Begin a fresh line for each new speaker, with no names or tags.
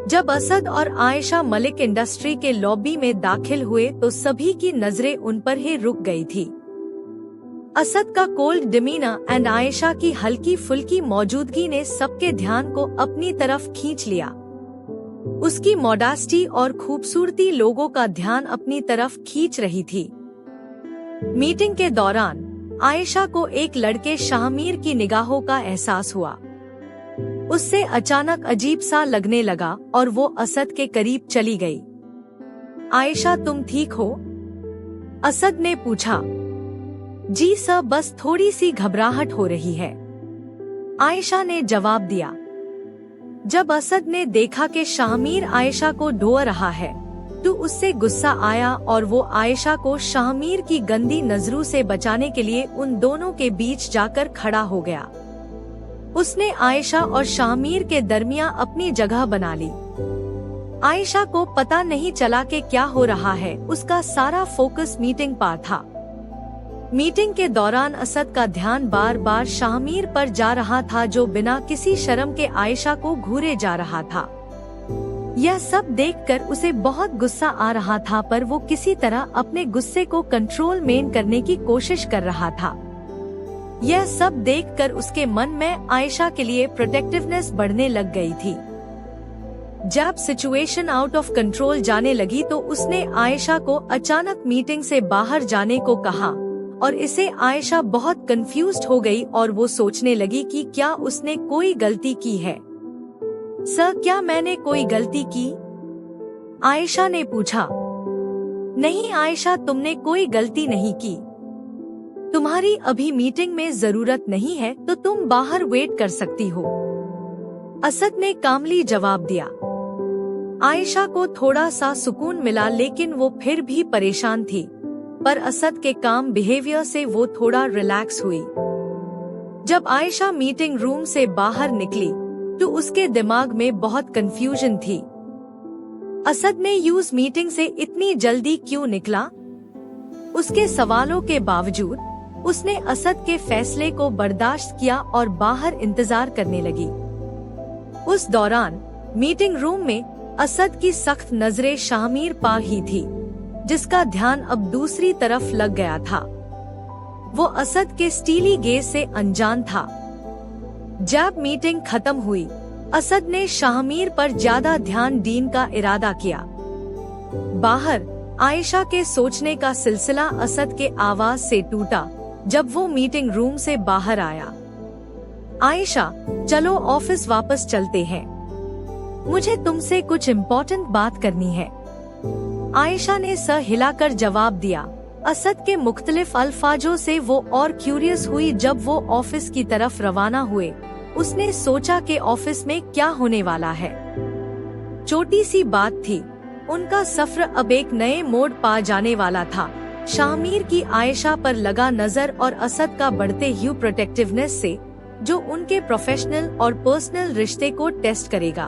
जब असद और आयशा मलिक इंडस्ट्री के लॉबी में दाखिल हुए तो सभी की नजरें उन पर ही रुक गई थी। असद का कोल्ड डिमीनर एंड आयशा की हल्की फुल्की मौजूदगी ने सबके ध्यान को अपनी तरफ खींच लिया। उसकी मॉडेस्टी और खूबसूरती लोगों का ध्यान अपनी तरफ खींच रही थी। मीटिंग के दौरान आयशा को एक लड़के शाहमीर की निगाहों का एहसास हुआ। उससे अचानक अजीब सा लगने लगा और वो असद के करीब चली गई। आयशा, तुम ठीक हो? असद ने पूछा। जी सर, बस थोड़ी सी घबराहट हो रही है, आयशा ने जवाब दिया। जब असद ने देखा कि शाहमीर आयशा को ढो रहा है तो उससे गुस्सा आया और वो आयशा को शाहमीर की गंदी नजरों से बचाने के लिए उन दोनों के बीच जाकर खड़ा हो गया। उसने आयशा और शाहमीर के दरमियान अपनी जगह बना ली। आयशा को पता नहीं चला कि क्या हो रहा है, उसका सारा फोकस मीटिंग पर था। मीटिंग के दौरान असद का ध्यान बार बार शाहमीर पर जा रहा था, जो बिना किसी शर्म के आयशा को घूरे जा रहा था। यह सब देखकर उसे बहुत गुस्सा आ रहा था, पर वो किसी तरह अपने गुस्से को कंट्रोल में करने की कोशिश कर रहा था। यह सब देखकर उसके मन में आयशा के लिए प्रोटेक्टिवनेस बढ़ने लग गई थी। जब सिचुएशन आउट ऑफ कंट्रोल जाने लगी तो उसने आयशा को अचानक मीटिंग से बाहर जाने को कहा और इसे आयशा बहुत कंफ्यूज्ड हो गई और वो सोचने लगी कि क्या उसने कोई गलती की है। सर, क्या मैंने कोई गलती की? आयशा ने पूछा। नहीं आयशा, तुमने कोई गलती नहीं की। तुम्हारी अभी मीटिंग में जरूरत नहीं है तो तुम बाहर वेट कर सकती हो, असद ने कामली जवाब दिया। आयशा को थोड़ा सा सुकून मिला, लेकिन वो फिर भी परेशान थी, पर असद के काम बिहेवियर से वो थोड़ा रिलैक्स हुई। जब आयशा मीटिंग रूम से बाहर निकली तो उसके दिमाग में बहुत कंफ्यूजन थी। असद ने यूज मीटिंग से इतनी जल्दी क्यों निकला? उसके सवालों के बावजूद उसने असद के फैसले को बर्दाश्त किया और बाहर इंतजार करने लगी। उस दौरान मीटिंग रूम में असद की सख्त नजरें शाहमीर पर ही थी, जिसका ध्यान अब दूसरी तरफ लग गया था। वो असद के स्टीली गेज से अनजान था। जब मीटिंग खत्म हुई, असद ने शाहमीर पर ज्यादा ध्यान देने का इरादा किया। बाहर आयशा के सोचने का सिलसिला असद के आवाज से टूटा जब वो मीटिंग रूम से बाहर आया। आयशा, चलो ऑफिस वापस चलते हैं, मुझे तुमसे कुछ इम्पोर्टेंट बात करनी है, आयशा ने सर हिलाकर जवाब दिया। असद के मुख्तलिफ अल्फाजों से वो और क्यूरियस हुई। जब वो ऑफिस की तरफ रवाना हुए, उसने सोचा कि ऑफिस में क्या होने वाला है। छोटी सी बात थी, उनका सफर अब एक नए मोड़ पा जाने वाला था। शाहमीर की आयशा पर लगा नजर और असद का बढ़ते हुए प्रोटेक्टिवनेस से, जो उनके प्रोफेशनल और पर्सनल रिश्ते को टेस्ट करेगा।